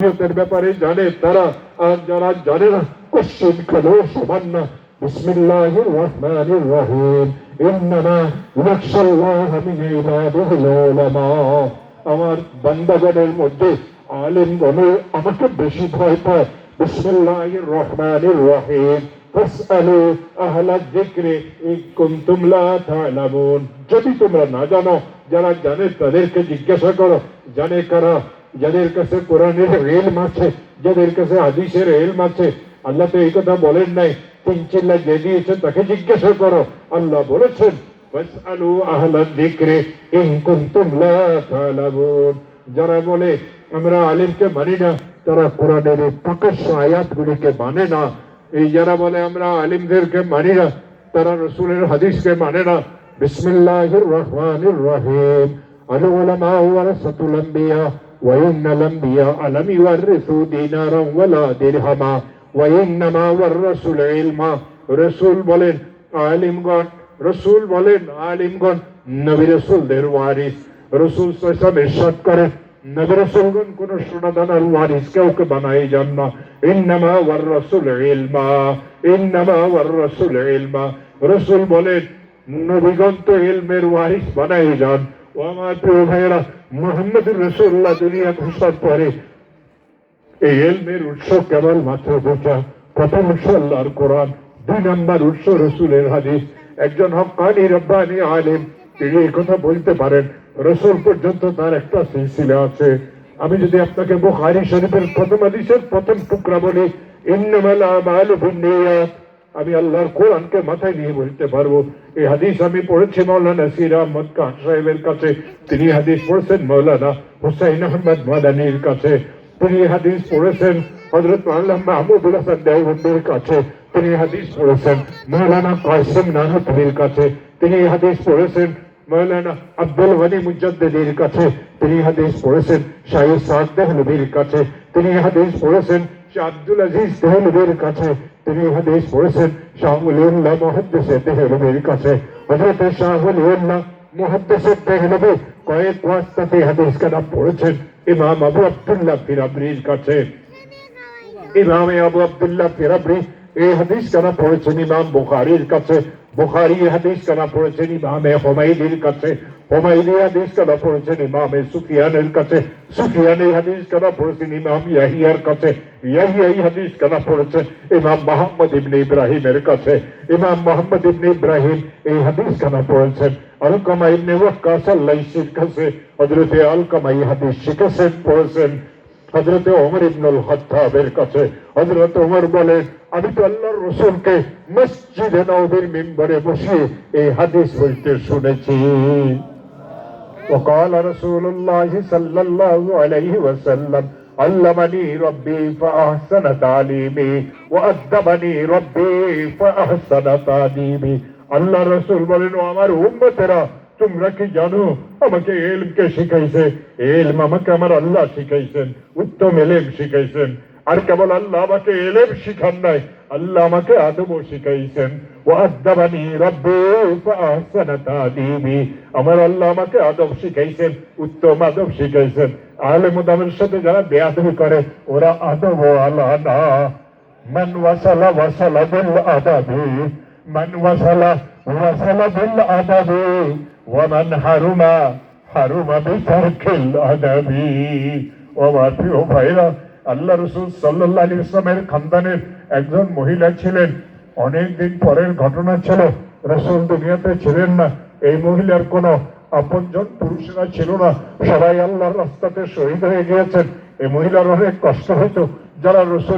ব্যাপারে জানে তারা, আর যারা জানে না কোশ্চেন খেলো সমান না। বিসমিল্লাহির রহমানির রহিম। ইন্নামা ইয়াখশাল্লাহ মিন ইবাদিহিল উলামা। আমার বান্দাগণের মধ্যে আলেমগণ আমাকে বেশি ভয় পায়। বিসমিল্লাহির রহমানির রহিম। ফাসআলু আহলায যিকরি ইন কুনতুম লা তা'লামুন। যদি তোমরা না জানো, যারা জানে তাদেরকে জিজ্ঞাসা করো। জানে কারা? যাদের কাছে কোরআনের ইলম আছে, যাদের কাছে হাদিসের ইলম আছে। আল্লাহ তো এই কথা বলেন নাই তিন চিল্লা যে দিয়েছে তাকে জিজ্ঞাসা করো। আল্লাহ বলেছেন ফাসআলু আহলায যিকরি ইন কুনতুম লা তা'লামুন। যারা বলে আমরা আলেমকে মানি না, তারা কোরআনের প্রকাশ্য আয়াতগুলিকে মানে না। এই যারা বলে আমরা আলেমদেরকে মানি না, তারা রাসূলের হাদিসকে মানে না। বিসমিল্লাহির রহমানির রহিম। আল উলামা ওয়ারাসাতুল আম্বিয়া وإن الأنبياء لم يورثوا دينارا ولا درهما وإنما ورثوا العلم। রসূল বলেন আলিমগণ, রসূল বলেন আলিমগণ নবী রাসূলদের ওয়ারিস। রসূল সাল্লাল্লাহু আলাইহি ওয়াসাল্লাম ইরশাদ করেন নবী রাসূলগণ কোন সোনাদানার ওয়ারিস কাউকে বানাই যান না। ইন্নামা ওয়াররাসুল ইলমা, ইন্নামা ওয়াররাসুল ইলমা। রসূল বলেন নবীগণ তো ইলমের ওয়ারিস বানাই যান। ও আমার প্রিয় ভাইয়েরা, মুহাম্মদুর রাসূলুল্লাহ দুনিয়া ঘোষণার পরে এই ইলমের উৎস কেবল মাত্র দুটা। প্রথম উৎস আল্লাহর কোরআন, দুই নম্বর উৎস রাসূলের হাদিস। একজন হক্কানি রব্বানি আলেম তিনি এই কথা বলতে পারেন, রাসূল পর্যন্ত তার একটা সিলসিলা আছে। আমি যদি আপনাকে বুখারী শরীফের প্রথম হাদিসের প্রথম টুকরা বলি ইন্নামাল আমালু বিন্নিয়াত, আমি আল্লাহর কোরআনকে মাথায় নিয়ে বলতে পারবো। এই হাদিস আমি পড়েছি মাওলানা নাসির আহমদ খান সাহেবের কাছে, তিনি হাদিস পড়েছেন মাওলানা হুসাইন আহমদ মাদানির কাছে, তিনি হাদিস পড়েছেন হযরত আল্লামা মাহমুদুল হাসান দেওবন্দির কাছে, তিনি হাদিস পড়েছেন মাওলানা কাসিম নানতুবির কাছে, তিনি হাদিস পড়েছেন মাওলানা আব্দুল গনি মুজাদ্দিদির কাছে, তিনি হাদিস পড়েছেন শাইখ সাদ দেহলভির কাছে, তিনি হাদিস পড়েছেন শাহ আব্দুল আজিজ দেহলভির কাছে, তিনি হাদিস পড়েছেন শাহ ওলিউল্লাহ মুহাদ্দিস দেহলভির কাছে। হযরত শাহ ওলিউল্লাহ মুহাদ্দিস দেহলভি কয়েক ওয়াক্তে হাদিস কালাম পড়েছেন ইমাম আবু আব্দুল্লাহ ফিরাবরির কাছে। ইমাম আবু আব্দুল্লাহ ফিরাবরি এই হাদিস কালাম পড়েছেন ইমাম বুখারীর কাছে, বুখারী হাদিস কালাম পড়েছেন ইমাম হুমায়দির কাছে, হুমায়দি হাদিস কালাম পড়েছেন ইমাম সুফিয়ানের কাছে, সুফিয়ান হাদিস কালাম পড়েছেন ইমাম ইয়াহিয়ার কাছে, ইয়াহিয়া হাদিস কালাম পড়েছেন ইমাম মুহাম্মদ ইবনে ইব্রাহিমের কাছে, ইমাম মুহাম্মদ ইবনে ইব্রাহিম এই হাদিস কালাম পড়েছেন আলকামা ইবনে ওয়াক্কাস আল-লাইসির কাছে। হযরত আলকামা এই হাদিস শিখেছেন পড়েছেন হযরত ওমর ইবনুল খাত্তাবের কাছে। হযরত ওমর বলেন আমি তো আল্লাহর রাসূলকে মসজিদে নববীর মিম্বরে বসে এই হাদিস বলতে শুনেছি। وقال رسول الله صلى الله عليه وسلم علمني ربي فأحسن تعليمي وأدبني ربي فأحسن تعليمي। আল্লাহ রাসূল বলেন ও আমার উম্মতেরা, তোমরা কি জানো আমাকে ইলমকে শিখাইছে, ইলম আমাকে আমার আল্লাহ শিখাইছেন, উত্তম ইলম শিখাইছেন। আর কেবল আল্লাহ আমাকে ইলম শিখান নাই, আল্লাহ আমাকে আদবও শিখাইছেন। ওয়াদাবানি রাব্বি ফাআহসানা তা'দীবি, আমার আল্লাহ আমাকে আদব শিখাইছেন, উত্তম আদব শিখাইছেন। আলেম ওলামার সাথে যারা বেয়াদবি করে ওরা আদব ওয়ালা না। মান ওয়াসালা ওয়াসালা বিল আদাবি, মান ওয়াসালা ওয়াসালা বিল আদাবি ওয়া মান হারুমা হারুমা বিতারকিল আদাবি। ও আমার প্রিয় ভাইরা, আল্লাহ রাসূল সাল্লাল্লাহু আলাইহি ওয়াসাল্লামের খানদানের একজন মহিলা ছিলেন। অনেকদিন পরের ঘটনা ছিল, রাসূল দুনিয়াতে ছিলেন না। এই মহিলার কোনো আপনজন পুরুষরা ছিল না, সবাই আল্লাহর রাস্তাতে শহীদ হয়ে গিয়েছেন। এই মহিলার অনেক কষ্ট হতো। যারা রাসূল